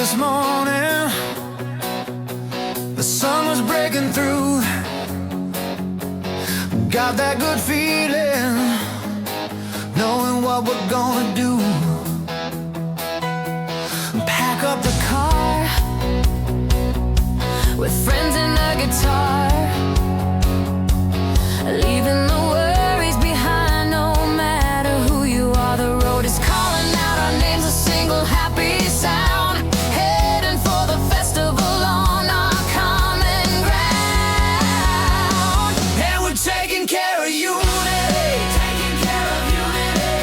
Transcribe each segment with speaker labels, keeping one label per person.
Speaker 1: this morning, the sun was breaking through. Got that good feeling, knowing what we're gonna do. Pack up the car with friends and a guitar, leaving the worries behind. No matter who you are, the road is calling out our names, a single happy sound, heading for the festival on our common ground. And we're taking care of unity, taking care of unity.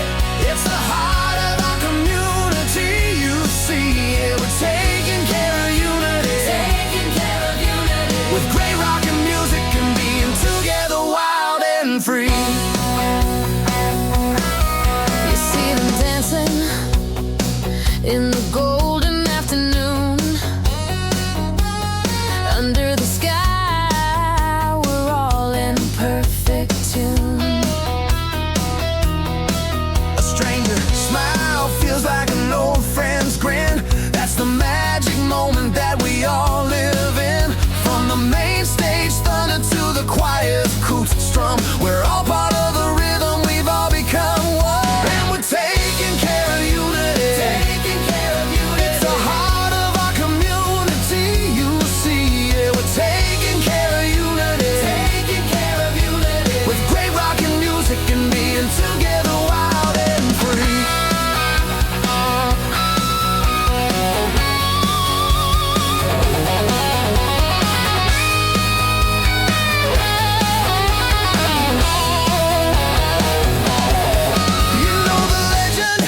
Speaker 1: It's the heart of our community, you see. Yeah, we're taking care of unity, taking care of unity. With great rock and music and being together, wild and free. You see them dancing in the golden afternoon, under the sky, we're all in perfect tune. A stranger smile feels like an old friend's grin. That's the magic moment that we all live in. From the main stage thunder to the quiet coots strum, we're all part of the rhythm, we've all become one. And we're taking care of unity, taking care of unity. It's the heart of our community, you see. Yeah, we're taking care of unity, taking care of unity. With great rock and music and being together, wild and free. You know the legend,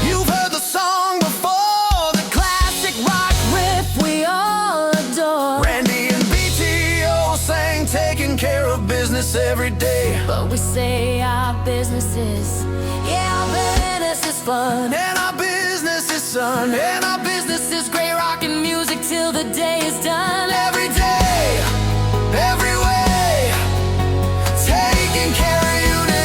Speaker 1: you've heard the song before, the classic rock riff we all adore. Randy and BTO sang taking care of business every day.
Speaker 2: But we say our business is, yeah, our business is fun,
Speaker 1: And our business is sun, and our business is
Speaker 2: great rock and music till the day is done.
Speaker 1: every day, every way, taking care of unity.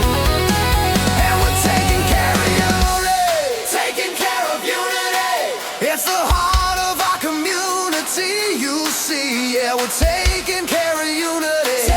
Speaker 1: And we're taking care of unity, taking care of unity. It's the heart of our community, you see. Yeah, we're taking care of unity,